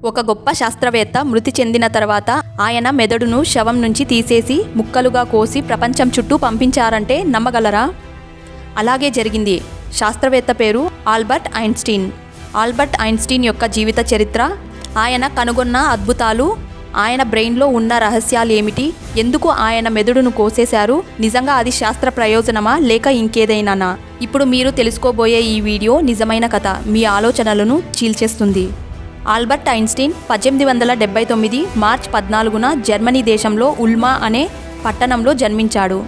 ఒక గొప్ప శాస్త్రవేత్త మృతి చెందిన తర్వాత ఆయన మెదడును శవం నుంచి తీసేసి ముక్కలుగా కోసి ప్రపంచం చుట్టూ పంపించారంటే నమ్మగలరా? అలాగే జరిగింది. శాస్త్రవేత్త పేరు ఆల్బర్ట్ ఐన్స్టీన్. ఆల్బర్ట్ ఐన్స్టీన్ యొక్క జీవిత చరిత్ర, ఆయన కనుగొన్న అద్భుతాలు, ఆయన బ్రెయిన్లో ఉన్న రహస్యాలు ఏమిటి, ఎందుకు ఆయన మెదడును కోసేశారు, నిజంగా అది శాస్త్ర ప్రయోజనమా లేక ఇంకేదైనానా? ఇప్పుడు మీరు తెలుసుకోబోయే ఈ వీడియో నిజమైన కథ మీ ఆలోచనలను చీల్చేస్తుంది. ఆల్బర్ట్ ఐన్స్టీన్ 1879 మార్చ్ 14న జర్మనీ దేశంలో ఉల్మా అనే పట్టణంలో జన్మించాడు.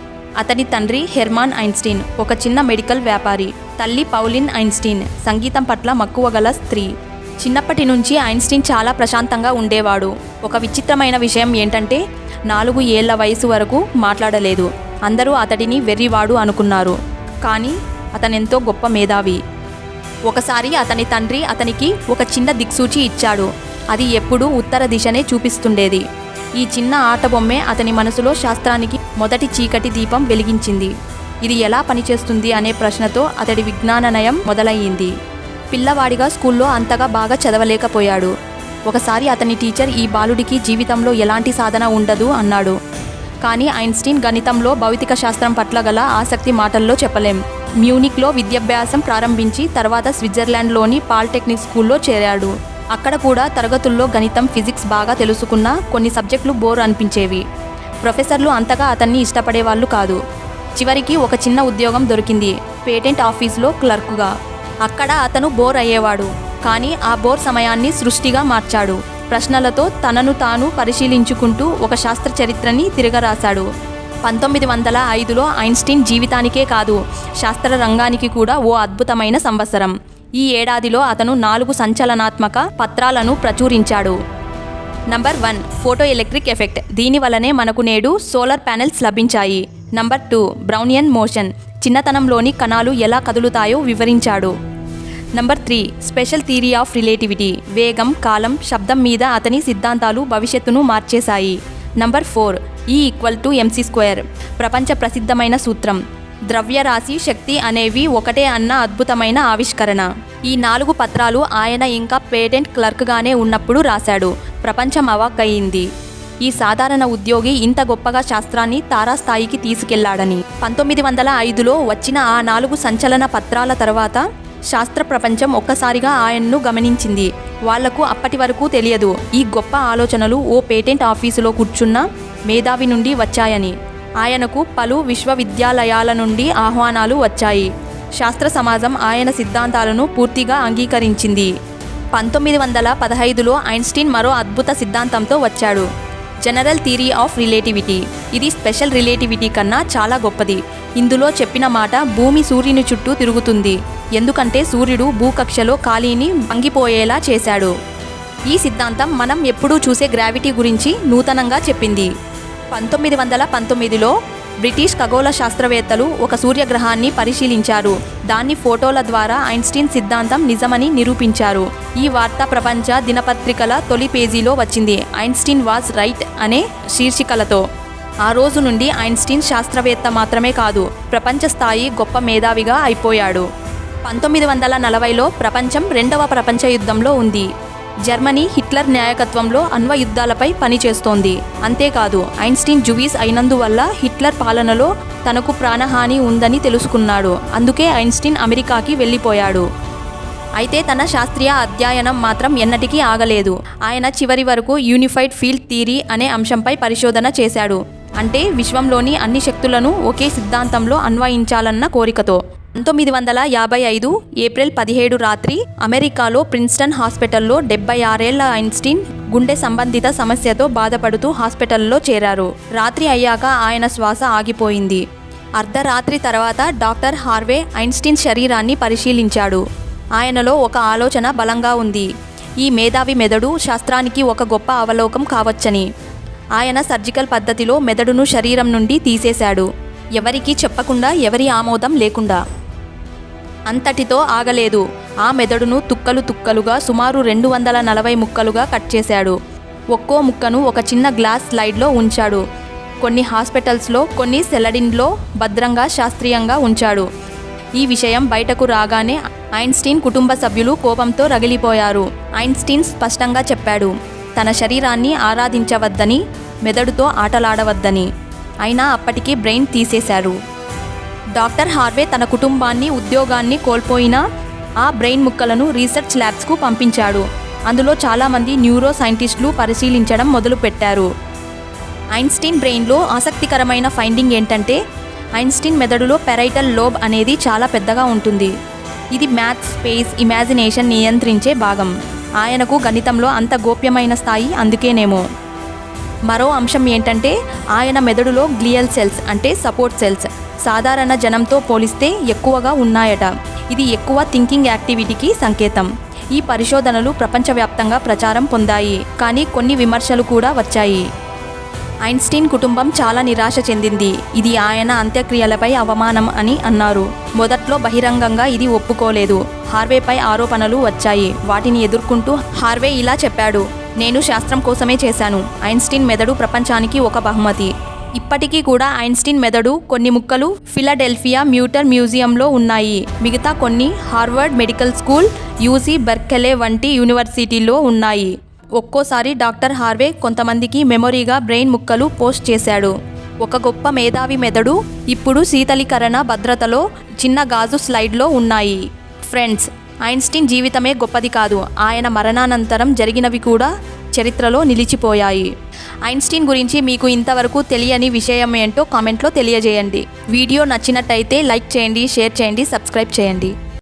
అతని తండ్రి హెర్మాన్ ఐన్స్టీన్ ఒక చిన్న మెడికల్ వ్యాపారి, తల్లి పౌలిన్ ఐన్స్టీన్ సంగీతం పట్ల మక్కువ గల స్త్రీ. చిన్నప్పటి నుంచి ఐన్స్టీన్ చాలా ప్రశాంతంగా ఉండేవాడు. ఒక విచిత్రమైన విషయం ఏంటంటే 4 ఏళ్ల వయసు వరకు మాట్లాడలేదు. అందరూ అతడిని వెర్రివాడు అనుకున్నారు. కానీ అతనెంతో గొప్ప మేధావి. ఒకసారి అతని తండ్రి అతనికి ఒక చిన్న దిక్సూచి ఇచ్చాడు. అది ఎప్పుడూ ఉత్తర దిశనే చూపిస్తుండేది. ఈ చిన్న ఆట బొమ్మే అతని మనసులో శాస్త్రానికి మొదటి చీకటి దీపం వెలిగించింది. ఇది ఎలా పనిచేస్తుంది అనే ప్రశ్నతో అతడి విజ్ఞాననయం మొదలయ్యింది. పిల్లవాడిగా స్కూల్లో అంతగా బాగా చదవలేకపోయాడు. ఒకసారి అతని టీచర్ ఈ బాలుడికి జీవితంలో ఎలాంటి సాధన ఉండదు అన్నాడు. కానీ ఐన్స్టీన్ గణితంలో భౌతిక శాస్త్రం పట్ల గల ఆసక్తి మాటల్లో చెప్పలేం. మ్యూనిక్లో విద్యాభ్యాసం ప్రారంభించి తర్వాత స్విట్జర్లాండ్లోని పాలిటెక్నిక్ స్కూల్లో చేరాడు. అక్కడ కూడా తరగతుల్లో గణితం, ఫిజిక్స్ బాగా తెలుసుకున్నా కొన్ని సబ్జెక్టులు బోర్ అనిపించేవి. ప్రొఫెసర్లు అంతగా అతన్ని ఇష్టపడేవాళ్ళు కాదు. చివరికి ఒక చిన్న ఉద్యోగం దొరికింది, పేటెంట్ ఆఫీసులో క్లర్కుగా. అక్కడ అతను బోర్ అయ్యేవాడు. కానీ ఆ బోర్ సమయాన్ని సృష్టిగా మార్చాడు. ప్రశ్నలతో తనను తాను పరిశీలించుకుంటూ ఒక శాస్త్ర చరిత్రని తిరగరాశాడు. 1905లో ఐన్స్టీన్ జీవితానికే కాదు, శాస్త్ర రంగానికి కూడా ఓ అద్భుతమైన సంవత్సరం. ఈ ఏడాదిలో అతను 4 సంచలనాత్మక పత్రాలను ప్రచురించాడు. Number 1, photoelectric effect. దీని వలనే మనకు నేడు సోలార్ ప్యానెల్స్ లభించాయి. Number 2, Brownian motion. చిన్నతనంలోని కణాలు ఎలా కదులుతాయో వివరించాడు. Number 3, special theory of relativity. వేగం, కాలం, శబ్దం మీద అతని సిద్ధాంతాలు భవిష్యత్తును మార్చేశాయి. Number 4, E=mc². ప్రపంచ ప్రసిద్ధమైన సూత్రం. ద్రవ్యరాశి, శక్తి అనేవి ఒకటే అన్న అద్భుతమైన ఆవిష్కరణ. ఈ 4 పత్రాలు ఆయన ఇంకా పేటెంట్ క్లర్క్గానే ఉన్నప్పుడు రాశాడు. ప్రపంచం అవాక్కయింది. ఈ సాధారణ ఉద్యోగి ఇంత గొప్పగా శాస్త్రాన్ని తారాస్థాయికి తీసుకెళ్లాడని. 1905లో వచ్చిన ఆ 4 సంచలన పత్రాల తర్వాత శాస్త్ర ప్రపంచం ఒక్కసారిగా ఆయన్ను గమనించింది. వాళ్లకు అప్పటి వరకు తెలియదు ఈ గొప్ప ఆలోచనలు ఓ పేటెంట్ ఆఫీసులో కూర్చున్న మేధావి నుండి వచ్చాయని. ఆయనకు పలు విశ్వవిద్యాలయాల నుండి ఆహ్వానాలు వచ్చాయి. శాస్త్ర సమాజం ఆయన సిద్ధాంతాలను పూర్తిగా అంగీకరించింది. 1915లో ఐన్స్టీన్ మరో అద్భుత సిద్ధాంతంతో వచ్చాడు, జనరల్ థియరీ ఆఫ్ రిలేటివిటీ. ఇది స్పెషల్ రిలేటివిటీ కన్నా చాలా గొప్పది. ఇందులో చెప్పిన మాట భూమి సూర్యుని చుట్టూ తిరుగుతుంది, ఎందుకంటే సూర్యుడు భూకక్షలో ఖాళీని వంగిపోయేలా చేశాడు. ఈ సిద్ధాంతం మనం ఎప్పుడూ చూసే గ్రావిటీ గురించి నూతనంగా చెప్పింది. 1919లో బ్రిటిష్ ఖగోళ శాస్త్రవేత్తలు ఒక సూర్యగ్రహాన్ని పరిశీలించారు. దాన్ని ఫోటోల ద్వారా ఐన్స్టీన్ సిద్ధాంతం నిజమని నిరూపించారు. ఈ వార్త ప్రపంచ దినపత్రికల తొలి పేజీలో వచ్చింది, ఐన్స్టీన్ వాజ్ రైట్ అనే శీర్షికలతో. ఆ రోజు నుండి ఐన్స్టీన్ శాస్త్రవేత్త మాత్రమే కాదు, ప్రపంచ స్థాయి గొప్ప మేధావిగా అయిపోయాడు. 1940లో ప్రపంచం 2వ ప్రపంచ యుద్ధంలో ఉంది. జర్మనీ హిట్లర్ నాయకత్వంలో అణ్వయుద్ధాలపై పనిచేస్తోంది. అంతేకాదు, ఐన్స్టీన్ జూయిస్ అయినందువల్ల హిట్లర్ పాలనలో తనకు ప్రాణహాని ఉందని తెలుసుకున్నాడు. అందుకే ఐన్స్టీన్ అమెరికాకి వెళ్ళిపోయాడు. అయితే తన శాస్త్రీయ అధ్యయనం మాత్రం ఎన్నటికీ ఆగలేదు. ఆయన చివరి వరకు యూనిఫైడ్ ఫీల్డ్ థియరీ అనే అంశంపై పరిశోధన చేశాడు. అంటే విశ్వంలోని అన్ని శక్తులను ఒకే సిద్ధాంతంలో అన్వయించాలన్న కోరికతో. 1955 ఏప్రిల్ 17 రాత్రి అమెరికాలో ప్రిన్స్టన్ హాస్పిటల్లో 76 ఏళ్ల ఐన్స్టీన్ గుండె సంబంధిత సమస్యతో బాధపడుతూ హాస్పిటల్లో చేరారు. రాత్రి అయ్యాక ఆయన శ్వాస ఆగిపోయింది. అర్ధరాత్రి తర్వాత డాక్టర్ హార్వే ఐన్స్టీన్ శరీరాన్ని పరిశీలించాడు. ఆయనలో ఒక ఆలోచన బలంగా ఉంది, ఈ మేధావి మెదడు శాస్త్రానికి ఒక గొప్ప అవలోకం కావచ్చని. ఆయన సర్జికల్ పద్ధతిలో మెదడును శరీరం నుండి తీసేశాడు, ఎవరికీ చెప్పకుండా, ఎవరి ఆమోదం లేకుండా. అంతటితో ఆగలేదు. ఆ మెదడును తుక్కలుగా సుమారు 240 ముక్కలుగా కట్ చేశాడు. ఒక్కో ముక్కను ఒక చిన్న గ్లాస్ స్లైడ్లో ఉంచాడు. కొన్ని హాస్పిటల్స్లో, కొన్ని సెలడిన్లో భద్రంగా శాస్త్రీయంగా ఉంచాడు. ఈ విషయం బయటకు రాగానే ఐన్స్టీన్ కుటుంబ సభ్యులు కోపంతో రగిలిపోయారు. ఐన్స్టీన్ స్పష్టంగా చెప్పాడు, తన శరీరాన్ని ఆరాధించవద్దని, మెదడుతో ఆటలాడవద్దని. అయినా అప్పటికి బ్రెయిన్ తీసేశారు. డాక్టర్ హార్వే తన కుటుంబాన్ని, ఉద్యోగాన్ని కోల్పోయినా ఆ బ్రెయిన్ ముక్కలను రీసెర్చ్ ల్యాబ్స్కు పంపించాడు. అందులో చాలామంది న్యూరో సైంటిస్టులు పరిశీలించడం మొదలుపెట్టారు. ఐన్స్టీన్ బ్రెయిన్లో ఆసక్తికరమైన ఫైండింగ్ ఏంటంటే, ఐన్స్టీన్ మెదడులో పెరైటల్ లోబ్ అనేది చాలా పెద్దగా ఉంటుంది. ఇది మ్యాథ్స్, స్పేస్, ఇమాజినేషన్ నియంత్రించే భాగం. ఆయనకు గణితంలో అంత గోప్యమైన స్థాయి అందుకేనేమో. మరో అంశం ఏంటంటే, ఆయన మెదడులో గ్లియల్ సెల్స్ అంటే సపోర్ట్ సెల్స్ సాధారణ జనంతో పోలిస్తే ఎక్కువగా ఉన్నాయట. ఇది ఎక్కువ థింకింగ్ యాక్టివిటీకి సంకేతం. ఈ పరిశోధనలు ప్రపంచవ్యాప్తంగా ప్రచారం పొందాయి, కానీ కొన్ని విమర్శలు కూడా వచ్చాయి. ఐన్స్టీన్ కుటుంబం చాలా నిరాశ చెందింది. ఇది ఆయన అంత్యక్రియలపై అవమానం అని అన్నారు. మొదట్లో బహిరంగంగా ఇది ఒప్పుకోలేదు. హార్వేపై ఆరోపణలు వచ్చాయి. వాటిని ఎదుర్కొంటూ హార్వే ఇలా చెప్పాడు, నేను శాస్త్రం కోసమే చేశాను. ఐన్స్టీన్ మెదడు ప్రపంచానికి ఒక బహుమతి. ఇప్పటికీ కూడా ఐన్స్టీన్ మెదడు కొన్ని ముక్కలు ఫిలడెల్ఫియా మ్యూటర్ మ్యూజియంలో ఉన్నాయి. మిగతా కొన్ని హార్వర్డ్ మెడికల్ స్కూల్, యూసీ బెర్కెలే వంటి యూనివర్సిటీల్లో ఉన్నాయి. ఒక్కోసారి డాక్టర్ హార్వే కొంతమందికి మెమొరీగా బ్రెయిన్ ముక్కలు పోస్ట్ చేశాడు. ఒక గొప్ప మేధావి మెదడు ఇప్పుడు శీతలీకరణ భద్రతలో చిన్న గాజు స్లైడ్లో ఉన్నాయి. ఫ్రెండ్స్, ఐన్స్టీన్ జీవితమే గొప్పది కాదు, ఆయన మరణానంతరం జరిగినవి కూడా చరిత్రలో నిలిచిపోయాయి. ఐన్స్టీన్ గురించి మీకు ఇంతవరకు తెలియని విషయం ఏంటో కామెంట్లో తెలియజేయండి. వీడియో నచ్చినట్టయితే లైక్ చేయండి, షేర్ చేయండి, సబ్స్క్రైబ్ చేయండి.